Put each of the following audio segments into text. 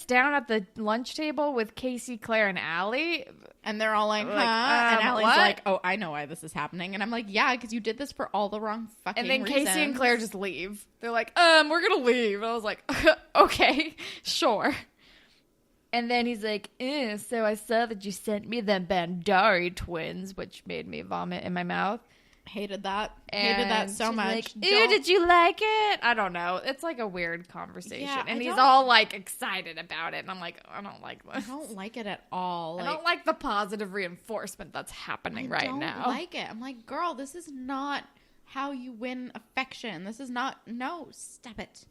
down at the lunch table with Casey, Claire, and Alli. And they're all like, huh? And Allie's like, oh, I know why this is happening. And I'm like, yeah, because you did this for all the wrong fucking reasons. And then Casey and Claire just leave. They're like, we're going to leave. And I was like, okay, sure. And then he's like, so I saw that you sent me the Bandari twins, which made me vomit in my mouth. Hated that. Hated that so much. Like, ew, did you like it? I don't know. It's like a weird conversation. Yeah, and he's all like excited about it. And I'm like, I don't like this. I don't like it at all. I don't like the positive reinforcement that's happening right now. I don't like it. I'm like, girl, this is not how you win affection. This is not. No, stop it.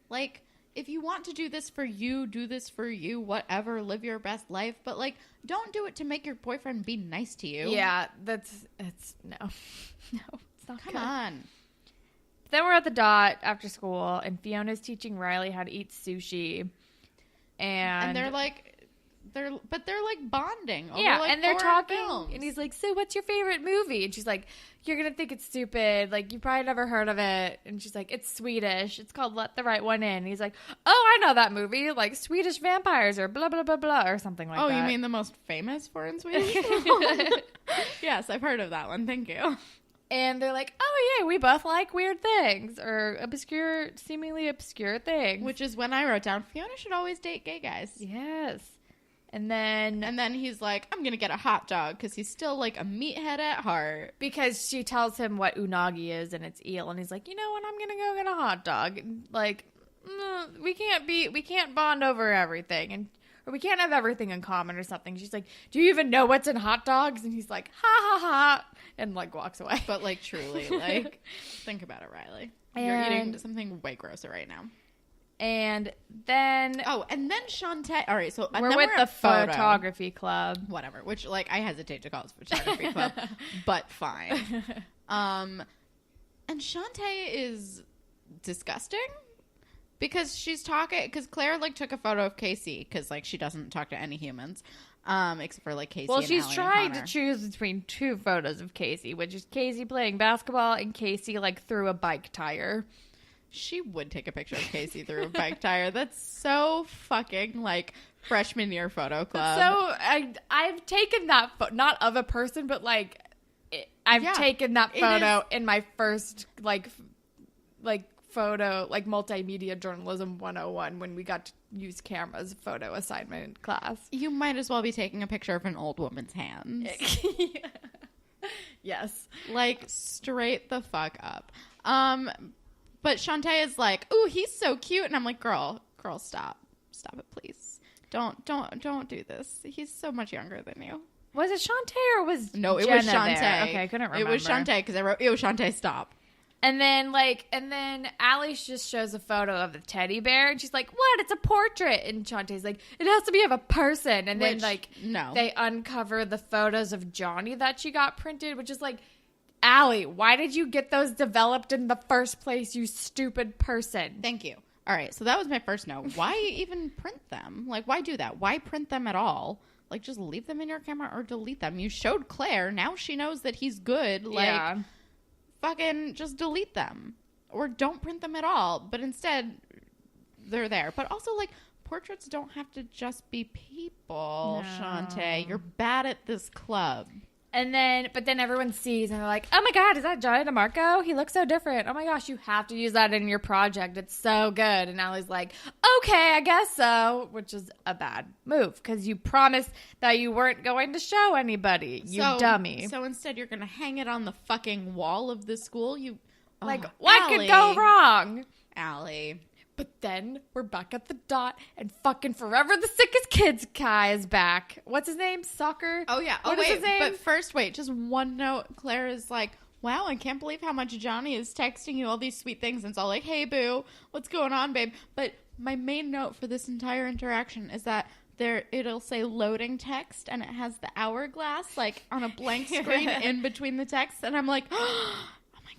Like, if you want to do this for you, do this for you, whatever, live your best life. But, like, don't do it to make your boyfriend be nice to you. Yeah, no. No, it's not Come good. on. Then we're at the Dot after school, and Fiona's teaching Riley how to eat sushi. And they're like bonding over and they're talking, films. and he's like, so what's your favorite movie? And she's like, you're gonna think it's stupid, like you probably never heard of it. And she's like, it's Swedish, it's called Let the Right One In. And he's like, oh, I know that movie, like Swedish vampires or blah blah blah blah or something like that. Oh, you mean the most famous foreign Swedish Yes, I've heard of that one, thank you. And they're like, oh yeah, we both like weird things or seemingly obscure things, which is when I wrote down Fiona should always date gay guys. Yes. And then he's like, I'm going to get a hot dog because he's still like a meathead at heart. Because she tells him what unagi is and it's eel. And he's like, you know what? I'm going to go get a hot dog. And like, we can't bond over everything. Or we can't have everything in common or something. She's like, do you even know what's in hot dogs? And he's like, ha ha ha. And like walks away. But like truly, like, think about it, Riley. You're eating something way grosser right now. And then Shantae. All right, so we're with the photography club, whatever. Which, like, I hesitate to call it photography club, but fine. And Shantae is disgusting because she's talking. Because Claire like took a photo of Casey because like she doesn't talk to any humans, except for like Casey. Well, and she's Alli trying to choose between two photos of Casey, which is Casey playing basketball and Casey like through a bike tire. She would take a picture of Casey through a bike tire. That's so fucking, like, freshman year photo club. So, I've taken that not of a person, but, like, I've taken that photo in my first, like, photo, like, multimedia journalism 101 when we got to use cameras photo assignment class. You might as well be taking a picture of an old woman's hands. Yes. Like, straight the fuck up. But Shantae is like, ooh, he's so cute. And I'm like, girl, stop. Stop it, please. Don't do this. He's so much younger than you. Was it Shantae or was No, it Jenna was Shantae. There? Okay, I couldn't remember. It was Shantae because I wrote, it was Shantae, stop. And then Alli just shows a photo of the teddy bear. And she's like, what? It's a portrait. And Shantae's like, it has to be of a person. And then, no. They uncover the photos of Johnny that she got printed, which is like, Alli, why did you get those developed in the first place, you stupid person? Thank you. All right, so that was my first note. Why even print them? Like, why do that? Why print them at all? Like, just leave them in your camera or delete them. You showed Claire. Now she knows that he's good. Like, fucking just delete them. Or don't print them at all. But instead, they're there. But also, like, portraits don't have to just be people, no. Shantae. You're bad at this club. But then everyone sees and they're like, oh my God, is that Johnny DeMarco? He looks so different. Oh my gosh, you have to use that in your project. It's so good. And Allie's like, okay, I guess so, which is a bad move because you promised that you weren't going to show anybody, you dummy. So instead you're going to hang it on the fucking wall of the school? What could go wrong? Alli. But then we're back at the Dot, and fucking Forever the Sickest Kids guy is back. What's his name? Soccer? Oh, yeah. What is his name? But first, just one note. Claire is like, wow, I can't believe how much Johnny is texting you all these sweet things. And it's all like, hey, boo, what's going on, babe? But my main note for this entire interaction is that it'll say loading text, and it has the hourglass, like, on a blank screen in between the text. And I'm like,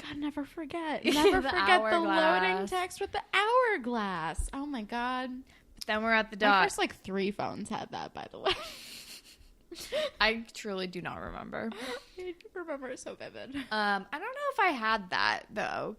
God, never forget. Never forget the loading text with the hourglass. Oh, my God. But then we're at the Dot. My first, 3 phones had that, by the way. I truly do not remember. I remember it so vivid. I don't know if I had that, though.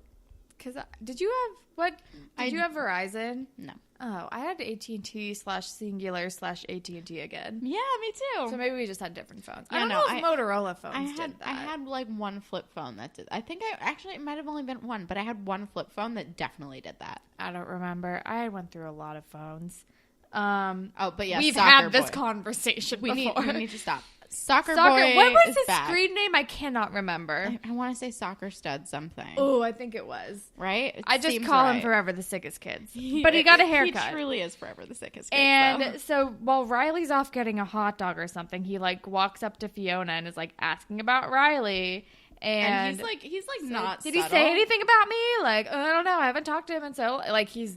Because did you have, you have Verizon? No. Oh, I had AT&T/Singular/AT&T again. Yeah, me too. So maybe we just had different phones. Yeah, I don't know if Motorola phones did that. I had like one flip phone that did. I think it might have only been one, but I had one flip phone that definitely did that. I don't remember. I went through a lot of phones. But yeah, we've Soccer had this Boy. conversation We before. need to stop. Soccer Boy. What was is his bad. screen name? I cannot remember. I want to say Soccer Stud something. Oh, I think it was. Right? It I just seems call him right. Forever the Sickest Kids. But he got a haircut. He truly is forever the sickest kid. And so while Riley's off getting a hot dog or something, he like walks up to Fiona and is like asking about Riley. And he's not. Did he say anything about me? Like, I don't know. I haven't talked to him, and so like he's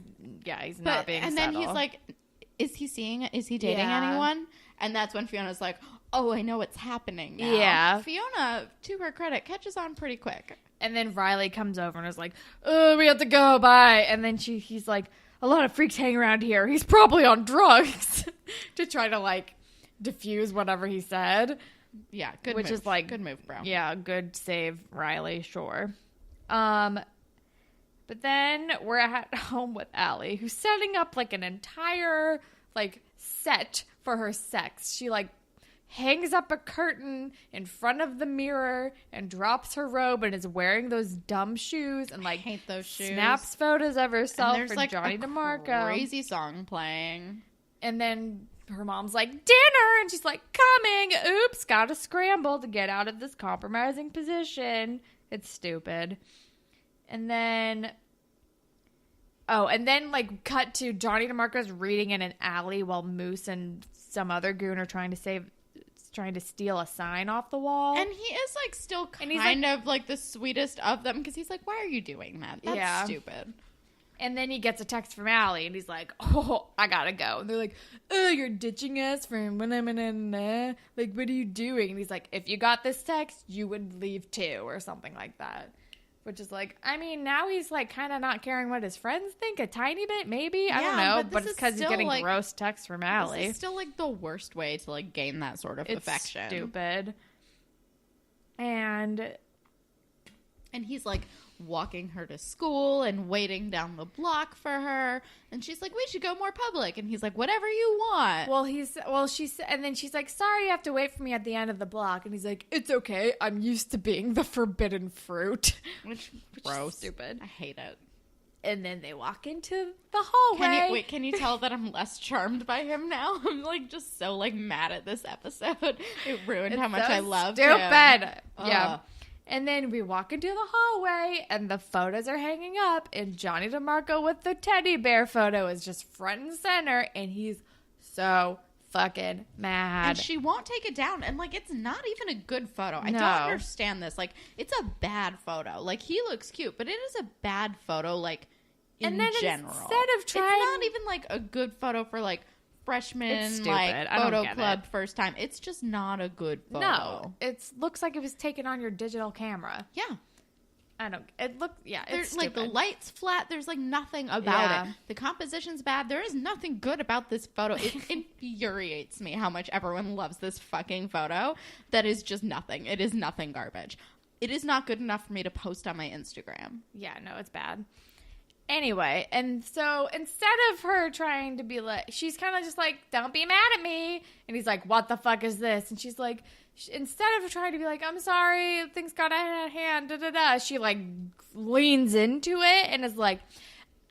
not being. And subtle. then he's like, is he dating anyone? And that's when Fiona's like, oh, I know what's happening now. Yeah. Fiona, to her credit, catches on pretty quick. And then Riley comes over and is like, oh, we have to go, bye. And then he's like, a lot of freaks hang around here. He's probably on drugs. To try to like diffuse whatever he said. Yeah, good Which move. is like, good move, bro. Yeah, good save, Riley, sure. But then we're at home with Alli, who's setting up like an entire like set for her sex. She like hangs up a curtain in front of the mirror and drops her robe and is wearing those dumb shoes and like I hate those shoes. Snaps photos of herself and there's for like Johnny a DeMarco. crazy song playing. And then her mom's like, dinner! And she's like, coming! Oops, gotta scramble to get out of this compromising position. It's stupid. And then like cut to Johnny DeMarco's reading in an alley while Moose and some other goon are trying to steal a sign off the wall. And he is like still kind of like the sweetest of them because he's like, why are you doing that? That's stupid. And then he gets a text from Alli and he's like, oh, I gotta go. And they're like, oh, you're ditching us for like, what are you doing? And he's like, if you got this text, you would leave too, or something like that. Which is like, I mean, now he's like kind of not caring what his friends think a tiny bit, maybe. I don't know, but it's because he's getting like, gross texts from Alli. This is still like the worst way to like gain that sort of affection. Stupid. And he's like walking her to school and waiting down the block for her. And she's like, we should go more public. And he's like, whatever you want. And then she's like, sorry, you have to wait for me at the end of the block. And he's like, it's okay. I'm used to being the forbidden fruit. Which gross. Is stupid. I hate it. And then they walk into the hallway. Can you tell that I'm less charmed by him now? I'm like just so like mad at this episode. It ruined how much I loved him. Stupid. Yeah. And then we walk into the hallway, and the photos are hanging up, and Johnny DeMarco with the teddy bear photo is just front and center, and he's so fucking mad. And she won't take it down, and, like, it's not even a good photo. I don't understand this. Like, it's a bad photo. Like, he looks cute, but it is a bad photo, like, in general. Instead of trying... It's not even, like, a good photo for, like, freshman, like, photo club first time. It's just not a good photo. No, it looks like it was taken on your digital camera. Yeah. It's stupid. Like, the light's flat. There's, like, nothing about it. The composition's bad. There is nothing good about this photo. It infuriates me how much everyone loves this fucking photo. That is just nothing. It is nothing garbage. It is not good enough for me to post on my Instagram. Yeah, no, it's bad. Anyway, and so instead of her trying to be like, she's kind of just like, don't be mad at me. And he's like, what the fuck is this? And she's like, instead of trying to be like, I'm sorry, things got out of hand, she like leans into it and is like,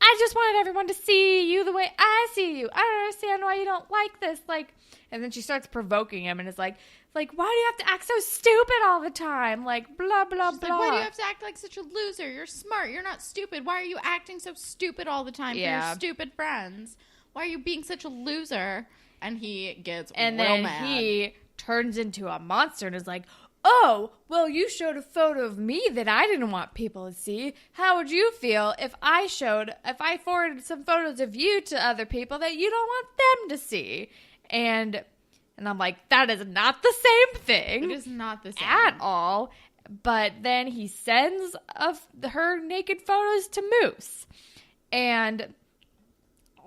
I just wanted everyone to see you the way I see you. I don't understand why you don't like this. Like, and then she starts provoking him and is like, why do you have to act so stupid all the time? Like, blah, blah, She's blah. Like, why do you have to act like such a loser? You're smart. You're not stupid. Why are you acting so stupid all the time for your stupid friends? Why are you being such a loser? And he gets real mad. He turns into a monster and is like, oh, well, you showed a photo of me that I didn't want people to see. How would you feel if I forwarded some photos of you to other people that you don't want them to see? And I'm like, that is not the same thing. It is not the same. At all. But then he sends her naked photos to Moose. And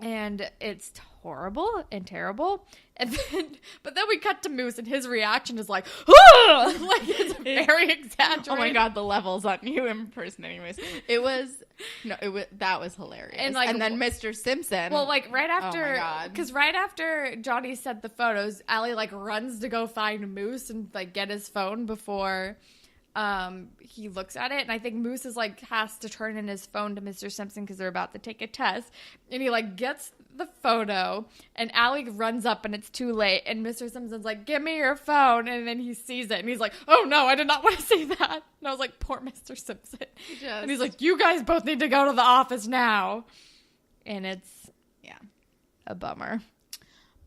it's horrible and terrible. But then we cut to Moose, and his reaction is like, oh! Like, it's very exaggerated. Oh my God, the levels on you impersonating Moose. That was hilarious. And then Mr. Simpson. Well, like right oh my after, God. because right after Johnny sent the photos, Alli like runs to go find Moose and like get his phone before he looks at it. And I think Moose is like has to turn in his phone to Mr. Simpson because they're about to take a test. And he like gets the photo, and Alli runs up, and it's too late. And Mr. Simpson's like, "Give me your phone," and then he sees it, and he's like, "Oh no, I did not want to see that." And I was like, "Poor Mr. Simpson." And he's like, "You guys both need to go to the office now," and it's a bummer.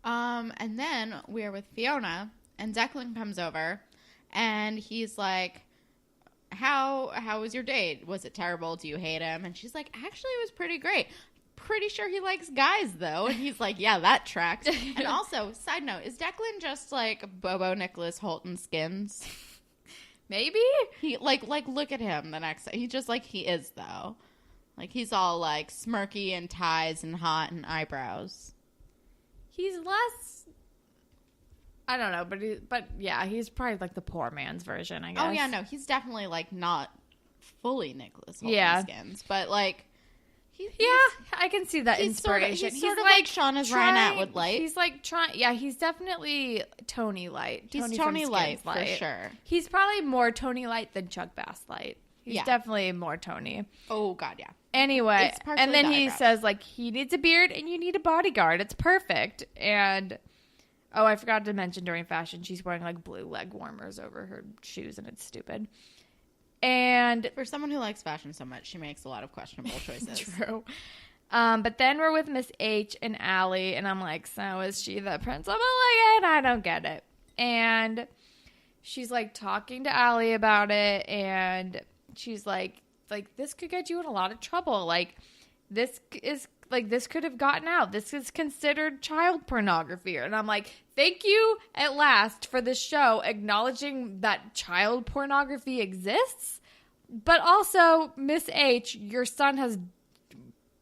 And then we're with Fiona, and Declan comes over, and he's like, How was your date? Was it terrible? Do you hate him? And she's like, actually, it was pretty great. Pretty sure he likes guys, though. And he's like, yeah, that tracks. And also, side note, is Declan just like Bobo Nicholas Holton Skins? Maybe? He, like, look at him the next time. He just, like, he is, though. Like, he's all, like, smirky and ties and hot and eyebrows. He's less... I don't know, but yeah, he's probably like the poor man's version, I guess. Oh, yeah, no, he's definitely, like, not fully Nicholas Holton Skins. But, like... I can see that inspiration. He's sort of like Shauna's Ryan Atwood light. He's like trying. Yeah, he's definitely Tony light. He's Tony light for sure. He's probably more Tony light than Chuck Bass light. He's definitely more Tony. Oh God, yeah. Anyway, and then he says like he needs a beard and you need a bodyguard. It's perfect. And I forgot to mention during fashion, she's wearing like blue leg warmers over her shoes, and it's stupid. And for someone who likes fashion so much, she makes a lot of questionable choices. True. But then we're with Miss H and Alli, and I'm like, so is she the principal again? I don't get it. And she's like talking to Alli about it, and she's like this could get you in a lot of trouble. Like this could have gotten out. This is considered child pornography. And I'm like, thank you at last for this show acknowledging that child pornography exists. But also, Miss H, your son has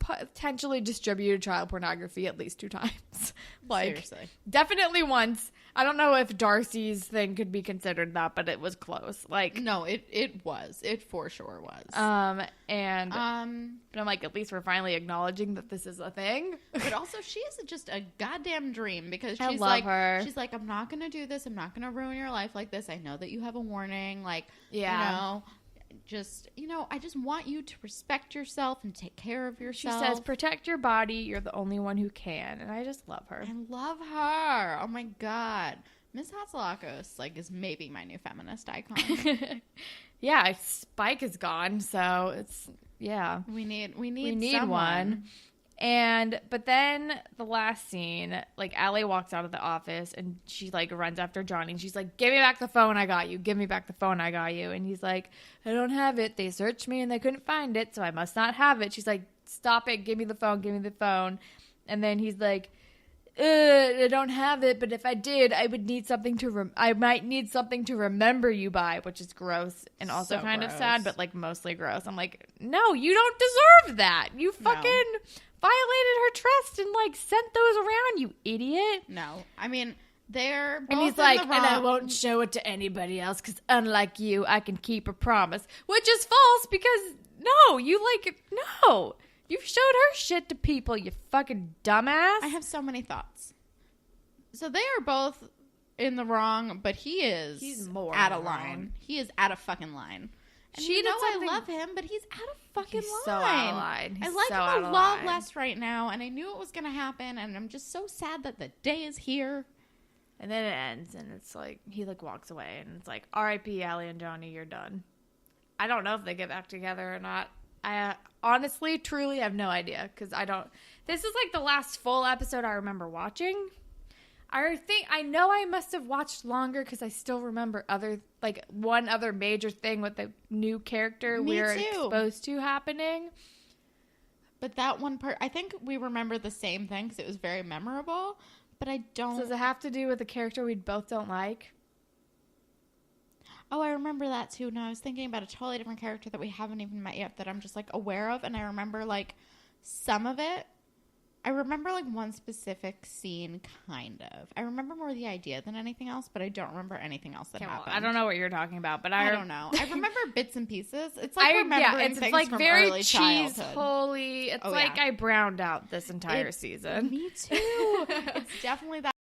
potentially distributed child pornography at least 2 times. Like, seriously. Definitely once. I don't know if Darcy's thing could be considered that, but it was close. Like, no, it was. It for sure was. But I'm like, at least we're finally acknowledging that this is a thing. But also, she is just a goddamn dream because she's her. She's like, I'm not gonna do this. I'm not gonna ruin your life like this. I know that you have a warning. Like, I just want you to respect yourself and take care of yourself. She says, protect your body. You're the only one who can. And I just love her. I love her. Oh my God. Miss Hatzilakos, like, is maybe my new feminist icon. Yeah, Spike is gone. So it's, We need someone. One. But then the last scene, like Alli walks out of the office and she like runs after Johnny and she's like, give me back the phone, I got you. Give me back the phone, I got you. And he's like, I don't have it. They searched me and they couldn't find it, so I must not have it. She's like, stop it. Give me the phone. Give me the phone. And then he's like, I don't have it, but if I did, I would need something I might need something to remember you by, which is gross and also kind of sad, but like mostly gross. I'm like, no, you don't deserve that. You fucking violated her trust and like sent those around, you idiot. No, I mean, they're both and he's like, and I won't show it to anybody else because unlike you, I can keep a promise, which is false because you showed her shit to people, you fucking dumbass. I have so many thoughts. So they are both in the wrong, but he's more out of line. He is out of fucking line. And I love him, but he's out of fucking line. So out of line. I like him a lot less right now, and I knew it was going to happen, and I'm just so sad that the day is here. And then it ends, and it's like, he like walks away, and it's like, R.I.P. Alli and Johnny, you're done. I don't know if they get back together or not. I honestly, truly have no idea, because this is like the last full episode I remember watching. I know I must have watched longer because I still remember one other major thing with the new character we're exposed to happening. But that one part, I think we remember the same thing because it was very memorable, but I don't. So does it have to do with the character we both don't like? Oh, I remember that too. No, I was thinking about a totally different character that we haven't even met yet that I'm just like aware of, and I remember like some of it. I remember like one specific scene, kind of. I remember more the idea than anything else, but I don't remember anything else that happened. I don't know what you're talking about, but I don't know. I remember bits and pieces. It's like remembering it's things like from very early cheese childhood. holy. It's like I browned out this entire season. Me too. It's definitely that.